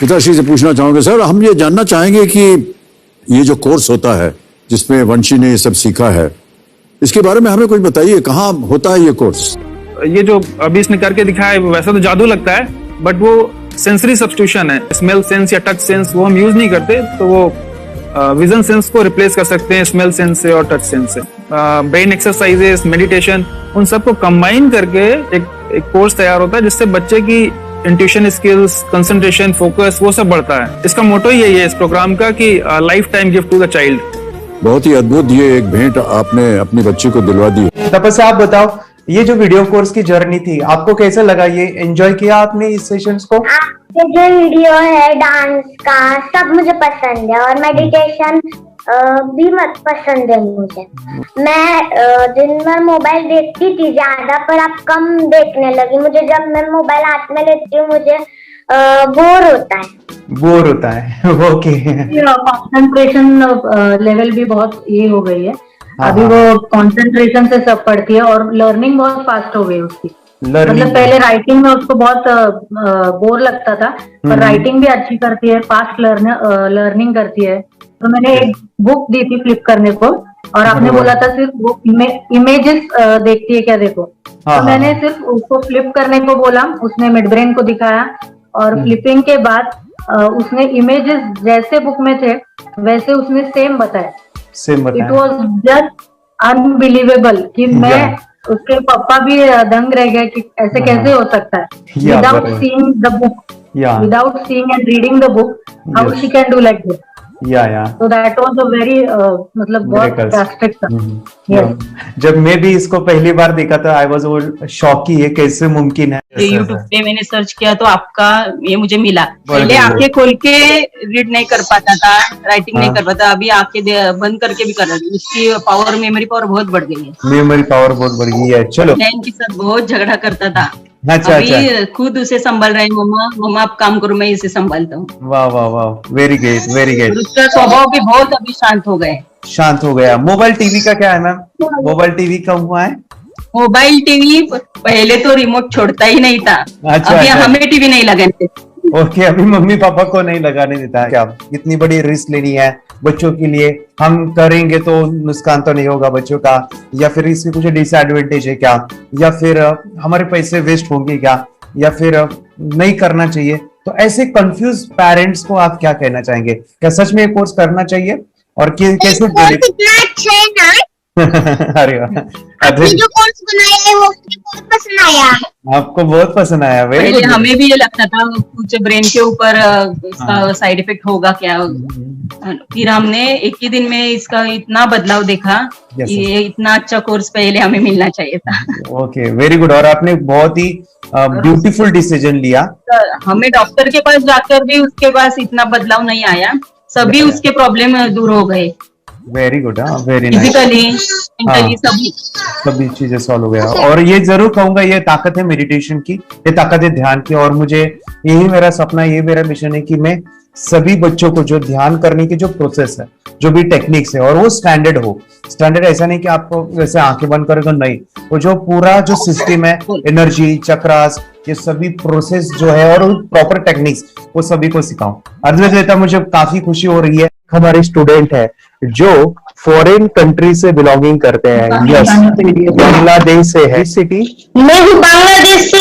पिताश्री से पूछना चाहूँगा, सर हम ये जानना चाहेंगे कि ये जो कोर्स होता है जिसमें वंशी ने ये सब सीखा है, इसके बारे में हमें कुछ बताइए। कहाँ होता है ये कोर्स? ये जो अभी इसने करके दिखाया है वैसा तो जादू लगता है, बट वो सेंसरी सब्स्टिट्यूशन है। स्मेल सेंस या टच सेंस वो हम यूज नहीं करते, तो वो विजन सेंस को रिप्लेस कर सकते हैं स्मेल सेंस से और टच सेंस से। ब्रेन एक्सरसाइजेस, मेडिटेशन, उन सबको कंबाइन करके एक कोर्स तैयार होता है जिससे बच्चे की इंट्यूशन स्किल्स, कंसंट्रेशन, फोकस वो सब बढ़ता है। इसका मोटो ही यही है इस प्रोग्राम का कि lifetime gift to the child. बहुत ही अद्भुत ये एक भेंट आपने अपनी बच्ची को दिलवा दी। तपस्या, आप बताओ, ये जो वीडियो कोर्स की जर्नी थी आपको कैसा लगा? ये एंजॉय किया आपने इस सेशंस को? आपके जो वीडियो है डांस का सब मुझे पसंद है और मेडिटेशन भी मत पसंद है मुझे। मैं दिन भर मोबाइल देखती थी ज्यादा, पर अब कम देखने लगी। मुझे जब मैं मोबाइल हाथ में लेती हूँ मुझे बोर होता है। ओके। कंसंट्रेशन लेवल भी बहुत ये हो गई है। अभी वो कंसंट्रेशन से सब पढ़ती है और लर्निंग बहुत फास्ट हो गई उसकी। मतलब पहले राइटिंग में उसको बहुत बोर लगता था, पर राइटिंग भी अच्छी करती है, फास्ट लर्निंग करती है। तो मैंने एक बुक दी थी फ्लिप करने को, और आपने बोला था सिर्फ वो इमेजेस देखती है क्या, देखो। तो मैंने सिर्फ उसको फ्लिप करने को बोला, उसने मिड ब्रेन को दिखाया, और फ्लिपिंग के बाद उसने इमेजेस जैसे बुक में थे वैसे उसने सेम बताया। इट वॉज जस्ट अनबिलीवेबल कि मैं उसके पापा भी दंग रह गए कि ऐसे कैसे हो सकता है, without seeing the book, without seeing and reading the book, how she can do like this. तो दैट वाज अ वेरी मतलब बहुत ड्रास्टिक था। जब मैं भी इसको पहली बार देखा था, आई वाज शॉक कि ये कैसे मुमकिन है। यूट्यूब पे मैंने सर्च किया तो आपका ये मुझे मिला। पहले आंखें खोल के रीड नहीं कर पाता था, राइटिंग नहीं कर पाता, अभी आंखें बंद करके भी कर रहा है। उसकी पावर, मेमोरी पावर बहुत बढ़ गई है। मेमोरी पावर बहुत बढ़ गई है। चलो, बहन के साथ बहुत झगड़ा करता था, अच्छा, अभी खुद उसे संभाल रहे हैं। मम्मा आप काम करो, मैं इसे संभालता हूँ। वाह वाह वाह, वेरी ग्रेट वेरी ग्रेट। उसका स्वभाव भी बहुत अभी शांत हो गए। शांत हो गया। मोबाइल टीवी का क्या है मैम? मोबाइल टीवी कब हुआ है? मोबाइल टीवी पहले तो रिमोट छोड़ता ही नहीं था। अभी हमें टीवी नहीं लगाने देते। ओके, अभी मम्मी पापा को नहीं लगाने देता है क्या? इतनी बड़ी रिस्क लेनी है बच्चों के लिए, हम करेंगे तो नुकसान तो नहीं होगा बच्चों का, या फिर इसकी कुछ डिसएडवांटेज है क्या, या फिर हमारे पैसे वेस्ट होंगे क्या, या फिर नहीं करना चाहिए? तो ऐसे कंफ्यूज पेरेंट्स को आप क्या कहना चाहेंगे? क्या सच में ये कोर्स करना चाहिए? और कैसे अरे जो कोर्स बनाया है वो मुझे बहुत पसंद आया। आपको बहुत पसंद आया? पहले हमें भी ये लगता था कुछ ब्रेन के ऊपर इसका साइड इफेक्ट होगा क्या, फिर हमने एक ही दिन में इसका इतना बदलाव देखा कि ये इतना अच्छा कोर्स पहले हमें मिलना चाहिए था। Okay, very good. और आपने बहुत ही ब्यूटीफुल डिसीजन लिया। हमें डॉक्टर के पास जाकर भी उसके पास इतना बदलाव नहीं आया, सभी उसके प्रॉब्लम दूर हो गए। Very good, very nice. Physically, mentally सभी चीजें सॉल्व हो गया। और ये जरूर कहूंगा, ये ताकत है मेडिटेशन की, ये ताकत है ध्यान की। और मुझे यही मेरा सपना, ये मेरा मिशन है कि मैं सभी बच्चों को जो ध्यान करने की जो प्रोसेस है, जो भी टेक्निक्स है, और वो स्टैंडर्ड हो। स्टैंडर्ड ऐसा नहीं कि आपको वैसे आंखें बंद करें तो नहीं, वो जो पूरा जो सिस्टम है, एनर्जी, चक्रास, ये सभी प्रोसेस जो है और प्रॉपर टेक्निक्स, वो सभी को सिखाऊं। अर्जुन, मुझे काफी खुशी हो रही है। हमारे स्टूडेंट है जो फॉरेन कंट्री से बिलोंगिंग करते हैं। यस, बांग्लादेश से है। सिटी मैं भी बांग्लादेश से,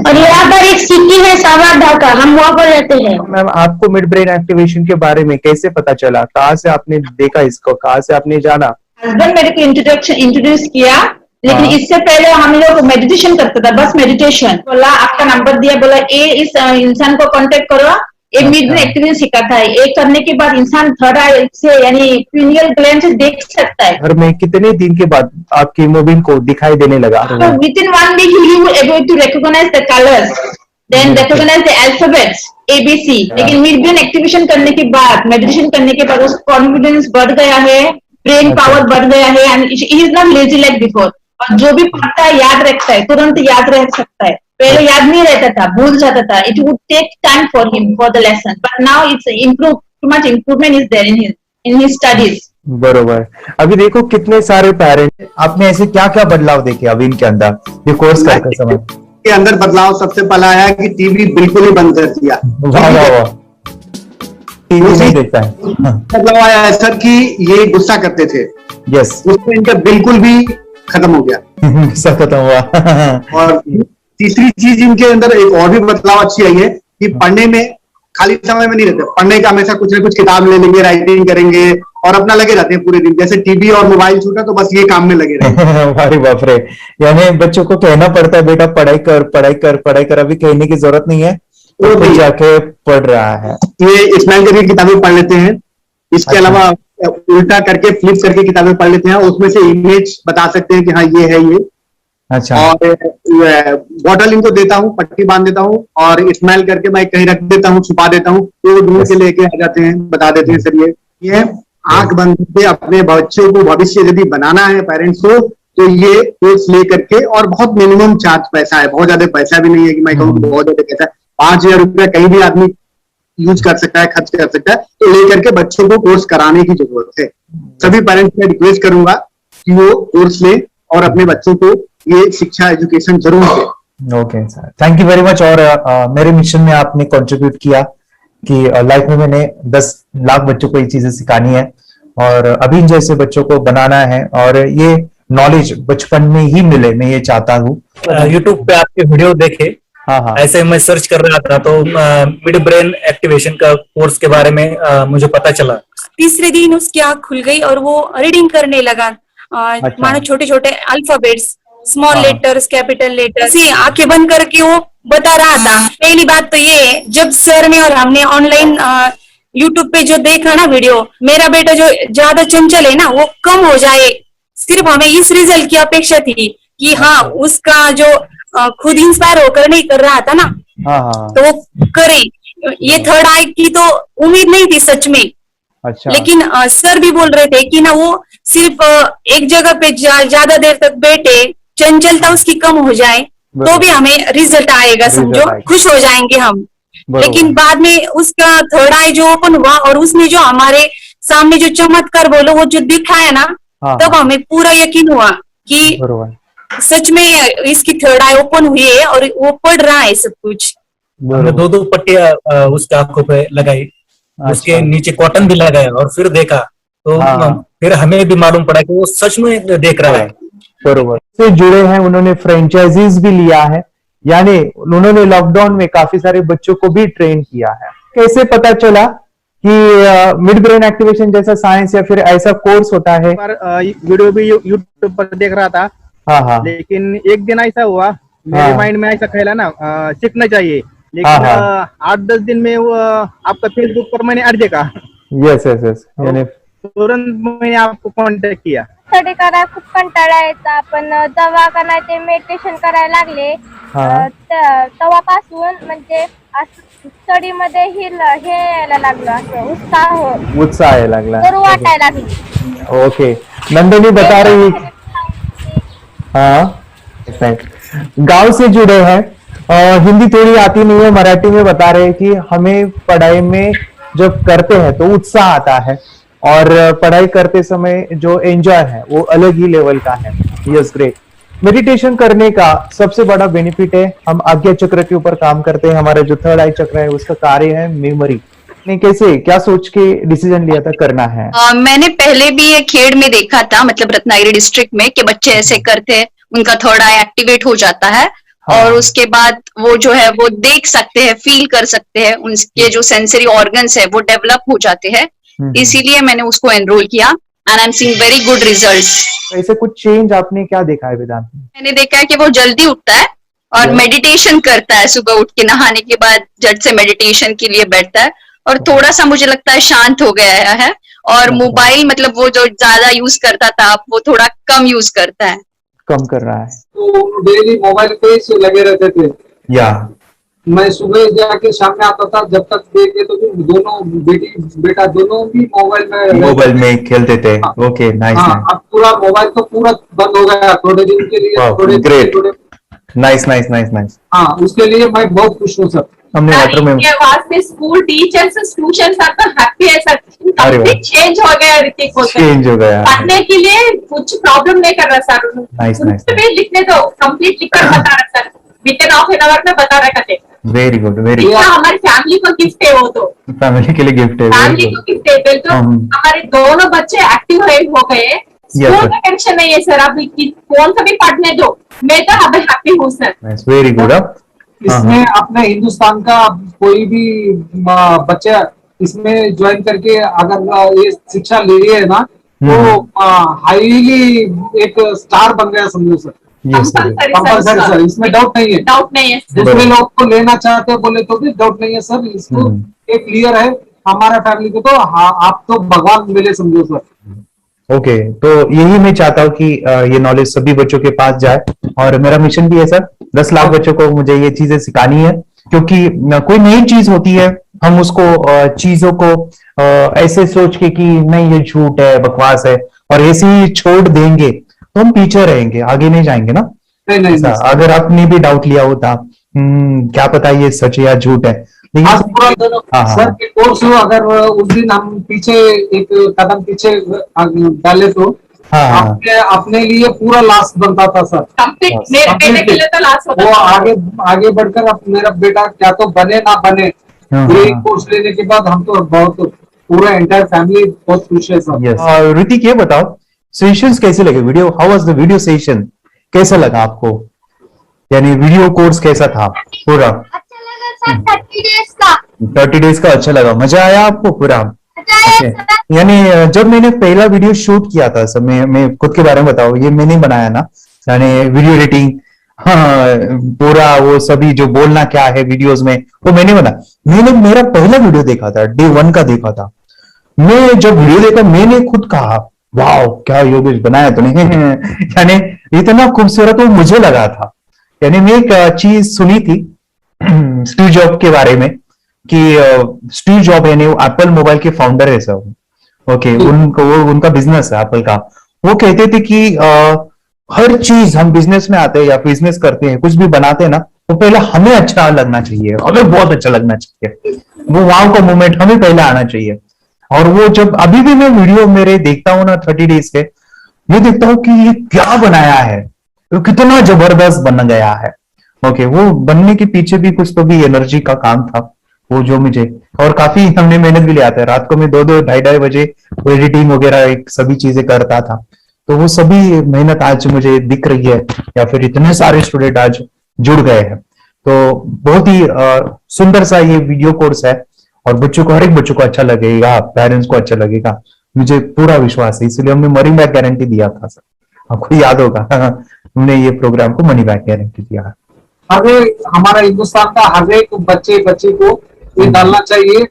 और यहाँ पर एक सिटी है सावर ढाका, हम वहाँ पर रहते हैं। मैम, आपको मिड ब्रेन एक्टिवेशन के बारे में कैसे पता चला? कहाँ से आपने देखा इसको, कहाँ से आपने जाना? हस्बैंड मेरे को इंट्रोड्यूस किया, लेकिन इससे पहले हम लोग मेडिटेशन करते थे, बस मेडिटेशन। बोला आपका नंबर दिया, बोला ये इस इंसान को कांटेक्ट करो, एक मिड ब्रेन एक्टिवेशन सिखाता है। एक करने के बाद इंसान थर्ड आई से यानी पिनियल ग्लैंड से देख सकता है। घर में कितने दिन के बाद आपकी मोबाइल को दिखाई देने लगा? With in 1 week you will able to recognize the colors, then recognize the alphabets ABC। लेकिन मिड ब्रेन एक्टिवेशन करने के बाद, मेडिटेशन करने के बाद उसका कॉन्फिडेंस बढ़ गया है, ब्रेन पावर बढ़ गया है, and he is not lazy like before. और जो भी पढ़ता है याद रखता है, तुरंत याद रख सकता है। पहले याद नहीं रहता था, भूल जाता था। It would take time for him for the lesson, but now it's improve, too much improvement is there in his studies. बरोबर। अभी देखो कितने सारे पेरेंट्स, आपने ऐसे क्या क्या बदलाव देखे अभी इनके अंदर ये कोर्स करते समय? के अंदर बदलाव सबसे पहला आया कि टीवी बिल्कुल ही बंद कर दिया। टीवी नहीं देखता है। बदलाव आया है सर कि ये गुस्सा करते थे। यस, उसमें इनका बिल्कुल भी खत्म हो गया। गुस्सा खत्म हुआ। और तीसरी चीज इनके अंदर एक और भी बदलाव अच्छी आई है कि पढ़ने में खाली समय में नहीं रहते, पढ़ने का हमेशा कुछ ना कुछ किताब ले लेंगे, राइटिंग करेंगे और अपना लगे रहते हैं पूरे दिन। जैसे टीवी और मोबाइल छूटा तो बस ये काम में लगे रहते। अरे बाप रे, यानी बच्चों को कहना पड़ता है बेटा पढ़ाई कर पढ़ाई कर पढ़ाई कर, अभी कहने की जरूरत नहीं है, तो भी जाके पढ़ रहा है। ये स्माइल करके किताबें पढ़ लेते हैं। इसके अलावा उल्टा करके, फ्लिप करके किताबें पढ़ लेते हैं, उसमें से इमेज बता सकते हैं कि हाँ ये है ये। अच्छा। और बॉटल इनको देता हूँ, पट्टी बांध देता हूँ और स्माइल करके मैं कहीं रख देता हूँ, छुपा देता हूँ, तो ढूंढ के लेके आ जाते हैं, बता देते हैं सर ये आंख बंद करके अपने बच्चों को भविष्य यदि बनाना है पेरेंट्स को, तो ये कोर्स ले करके, और बहुत मिनिमम चार्ज पैसा है, बहुत ज्यादा पैसा भी नहीं है कि मैं कहूँ बहुत ज्यादा पैसा है। 5,000 रुपया कहीं भी आदमी यूज कर सकता है, खर्च कर सकता है। तो लेकर के बच्चों को कोर्स कराने की जरूरत है। सभी पेरेंट्स में रिक्वेस्ट करूंगा कि वो कोर्स ले और अपने बच्चों को ये शिक्षा एजुकेशन जरूर दे। Okay sir, thank you very much. और मेरे मिशन में आपने कंट्रीब्यूट किया कि लाइफ में मैंने 10 लाख बच्चों को ये चीजें सिखानी है और अभी जैसे बच्चों को बनाना है और ये नॉलेज बचपन में ही मिले, मैं ये चाहता हूँ। यूट्यूब पे आपके वीडियो देखे, हाँ, ऐसे मैं सर्च कर रहा था तो मिड ब्रेन एक्टिवेशन का कोर्स के बारे में मुझे पता चला। तीसरे दिन उसकी आँख खुल गई और वो रीडिंग करने लगा। मानो छोटे छोटे alphabets, small letters, capital letters, आंखें बंद करके वो बता रहा था। पहली बात तो ये, जब सर ने और हमने ऑनलाइन यूट्यूब पे जो देखा ना वीडियो, मेरा बेटा जो ज्यादा चंचल है ना वो कम हो जाए, सिर्फ हमें इस रिजल्ट की अपेक्षा थी कि हाँ उसका जो खुद इंस्पायर होकर नहीं कर रहा था ना, तो वो करे। ये थर्ड आई की तो उम्मीद नहीं थी सच में। अच्छा। लेकिन सर भी बोल रहे थे कि ना वो सिर्फ एक जगह पे ज्यादा देर तक बैठे, चंचलता उसकी कम हो जाए तो भी हमें रिजल्ट आएगा, समझो खुश हो जाएंगे हम। लेकिन बाद में उसका थर्ड आई जो ओपन हुआ और उसने जो हमारे सामने जो चमत्कार बोलो वो जो दिखाया ना, तब हमें पूरा यकीन हुआ कि सच में इसकी थर्ड आई ओपन हुई है और वो पढ़ रहा है सब कुछ। हमने 2 पट्टियां उसके आंखों पे लगाई, उसके नीचे कॉटन भी लगाया और फिर देखा तो फिर हमें भी मालूम पड़ा कि वो सच में देख रहा है। बरोबर से जुड़े हैं, उन्होंने फ्रेंचाइजीज भी लिया है, यानी उन्होंने लॉकडाउन में काफी सारे बच्चों को भी ट्रेन किया है। कैसे पता चला कि मिड ब्रेन एक्टिवेशन जैसा साइंस या फिर ऐसा कोर्स होता है? वीडियो भी यूट्यूब पर देख रहा था। हाँ। लेकिन एक दिन ऐसा हुआ मेरे माइंड में ऐसा ख्याल ना सीखना चाहिए, लेकिन 8-10 दिन में वो आपका फेसबुक पर मैंने ऐड देखा। यस यस यस, यानी तुरंत मैंने आपको कॉन्टॅक्ट किया। स्टडी करायला खूप कंटाळा यायचा, पण जेव्हा का नाही ते मेडिटेशन करायला लागले तेव्हापासून म्हणजे स्टडी मध्ये हे यायला लागलं, असं उत्साह यायला लागला, बरं वाटायला लागली। ओके, नंदिनी बता रही, हाँ गांव से जुड़े हैं, हिंदी थोड़ी आती नहीं है, मराठी में बता रहे हैं कि हमें पढ़ाई में जब करते हैं तो उत्साह आता है और पढ़ाई करते समय जो एंजॉय है वो अलग ही लेवल का है। Yes, great. मेडिटेशन करने का सबसे बड़ा बेनिफिट है, हम आज्ञा चक्र के ऊपर काम करते हैं, हमारा जो थर्ड आई चक्र है उसका कार्य है मेमोरी। ने कैसे क्या सोच के डिसीजन लिया था करना है? मैंने पहले भी ये खेड़ में देखा था, मतलब रत्नागिरी डिस्ट्रिक्ट में, कि बच्चे ऐसे करते हैं, उनका थर्ड आई एक्टिवेट हो जाता है और उसके बाद वो जो है वो देख सकते हैं, फील कर सकते हैं, उनके जो सेंसरी ऑर्गन्स है वो डेवलप हो जाते हैं। इसीलिए मैंने उसको एनरोल किया and I am seeing very good results. ऐसे कुछ चेंज आपने क्या देखा है वेदांत में? मैंने देखा है कि वो जल्दी उठता है और मेडिटेशन करता है, सुबह उठ के नहाने के बाद झट से मेडिटेशन के लिए बैठता है और थोड़ा सा मुझे लगता है शांत हो गया है और मोबाइल मतलब वो जो ज्यादा यूज करता था वो थोड़ा कम यूज करता है, कम कर रहा है। तो डेली मोबाइल पे ही लगे रहते थे, या मैं सुबह जाके शाम में आता था, जब तक देखे तो दोनों बेटा दोनों भी मोबाइल में खेलते थे। Okay, nice. अब पूरा मोबाइल तो पूरा बंद हो गया थोड़े दिन के लिए। Great, nice nice nice nice. हाँ, उसके लिए मैं बहुत खुश हूँ सर। हमने लेटर में वास्ते स्कूल टीचर्स स्टूडेंट्स आपका हैप्पी है सर, कंप्लीट चेंज हो गया ऋतिक को, चेंज हो गया, पढ़ने के लिए कुछ प्रॉब्लम नहीं कर रहा सर। Nice nice. लिखने दो, कंप्लीट लिखकर बता रहा sir, within half an hour में बता रहा कहते। Very good, very good. हमारी फैमिली को गिफ्ट है, वो तो फैमिली के लिए गिफ्ट है, फैमिली को गिफ्ट है। तो हमारे दोनों बच्चे एक्टिव हो गए, स्कूल का टेंशन नहीं है सर, अभी कौन सा भी पढ़ने दो, मैं तो अभी हैप्पी हूँ सर। Very good. इसमें अपने हिंदुस्तान का कोई भी बच्चा इसमें ज्वाइन करके अगर ये शिक्षा ले रही है ना तो हाईली एक स्टार बन गया समझो सर। कंपल्सरी सर, इसमें डाउट नहीं है, डाउट नहीं है। दूसरे लोग को लेना चाहते बोले तो भी डाउट नहीं है सर, इसको एक क्लियर है हमारा फैमिली को, तो आप तो भगवान मिले समझो सर। ओके, तो यही मैं चाहता हूँ कि ये नॉलेज सभी बच्चों के पास जाए और मेरा मिशन भी है सर, 10 लाख बच्चों को मुझे ये चीजें सिखानी है, क्योंकि कोई नई चीज होती है हम उसको चीजों को ऐसे सोच के कि नहीं ये झूठ है, बकवास है और ऐसे ही छोड़ देंगे तो हम पीछे रहेंगे, आगे नहीं जाएंगे ना। नहीं, अगर आपने भी डाउट लिया होता क्या पता ये सच या झूठ है, सर के कोर्स हो, अगर उस दिन हम पीछे एक कदम पीछे डाले तो अपने लिए पूरा लास्ट बनता था सर। मेरे बेटे के लिए तो लास्ट होता वो था। आगे बढ़कर अब मेरा बेटा क्या तो बने ना बने, ये कोर्स लेने के बाद हम तो बहुत पूरा एंटायर फैमिली बहुत खुश है सर। ऋतिक ये बताओ सेशंस कैसे लगे, video how was the video session, कैसा लगा आपको, यानी वीडियो कोर्स कैसा था पूरा? अच्छा लगा सर, 30 डेज का। 30 डेज का अच्छा लगा, मजा आया आपको पूरा? यानी जब मैंने पहला वीडियो शूट किया था सर, मैं खुद के बारे में बताऊं, ये मैंने बनाया ना, यानी वीडियो एडिटिंग, हाँ पूरा वो सभी जो बोलना क्या है वीडियोस में वो मैंने बनाया। मैंने मेरा पहला वीडियो देखा था, डे 1 का देखा था। मैं जब वीडियो देखा मैंने खुद कहा वाह क्या योगेश बनाया तूने यानी इतना खूबसूरत वो मुझे लगा था। यानी मैं एक चीज सुनी थी स्टीव जॉब के बारे में कि स्टीव जॉब यानी एप्पल मोबाइल के फाउंडर है सब, ओके, उनका बिजनेस है एप्पल का। वो कहते थे कि हर चीज हम बिजनेस में आते हैं या बिजनेस करते हैं, कुछ भी बनाते हैं ना, तो पहले हमें अच्छा लगना चाहिए, हमें बहुत अच्छा लगना चाहिए, वो वाव का मोमेंट हमें पहले आना चाहिए। और वो जब अभी भी मैं वीडियो मेरे देखता हूँ ना 30 डेज के, मैं देखता हूँ कि ये क्या बनाया है, तो कितना जबरदस्त बन गया है। ओके, वो बनने के पीछे भी कुछ तो भी एनर्जी का काम था वो, जो मुझे और काफी हमने मेहनत भी लिया था। रात को मैं 2-2 ढाई बजे वो एडिटिंग वगैरह सभी चीजें करता था, तो वो सभी मेहनत आज मुझे दिख रही है, या फिर इतने सारे स्टूडेंट आज जुड़ गए हैं। तो बहुत ही सुंदर सा ये वीडियो कोर्स है और बच्चों को, हर एक बच्चों को अच्छा लगेगा, पेरेंट्स को अच्छा लगेगा, मुझे पूरा विश्वास है। इसलिए हमने मनी बैक गारंटी दिया था सर, आपको याद होगा हमने ये प्रोग्राम को मनी बैक गारंटी दिया है। हमारा हिंदुस्तान का हर एक बच्चे को ये डालना चाहिए।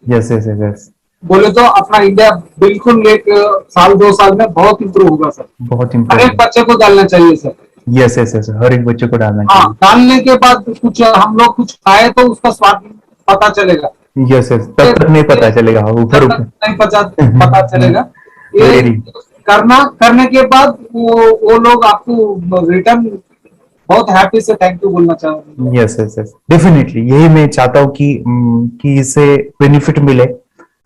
यस यस यस, बोले तो अपना इंडिया बिल्कुल 1 साल 2 साल में बहुत इम्प्रूव होगा सर, बहुत हर इम्प्रूव। एक बच्चे को डालना चाहिए सर। यस यस यस, हर एक बच्चे को डालना हाँ, चाहिए। डालने के बाद कुछ हम लोग कुछ खाए तो उसका स्वाद पता चलेगा। यस यस, तब तक नहीं पता चलेगा, ऊपर ऊपर नहीं पता चलेगा। ये करने के बाद वो लोग आपको रिटर्न बहुत हैप्पी से थैंक यू बोलना चाहूंगा। यस यस यस, डेफिनेटली यही मैं चाहता हूँ कि इससे बेनिफिट मिले,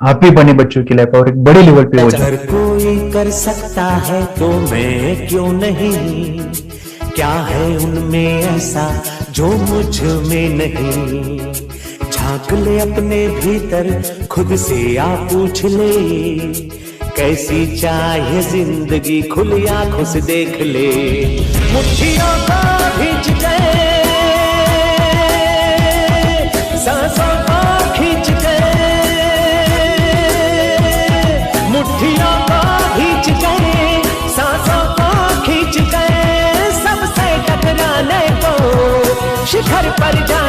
हैप्पी बने बच्चों की लाइफ और एक बड़े लेवल पे हो जाए। अगर कोई कर सकता है तो मैं क्यों नहीं, क्या है उनमें ऐसा जो मुझ में नहीं। झांक ले अपने भीतर खुद से आ पूछ ले, कैसी चाहे जिंदगी खुली आंखों से देख ले। मुट्ठियों को खींच गए, सांसों को खींच गए, मुट्ठियों को खींच गए, सांसों को खींच गए, सबसे टकराने को शिखर पर जा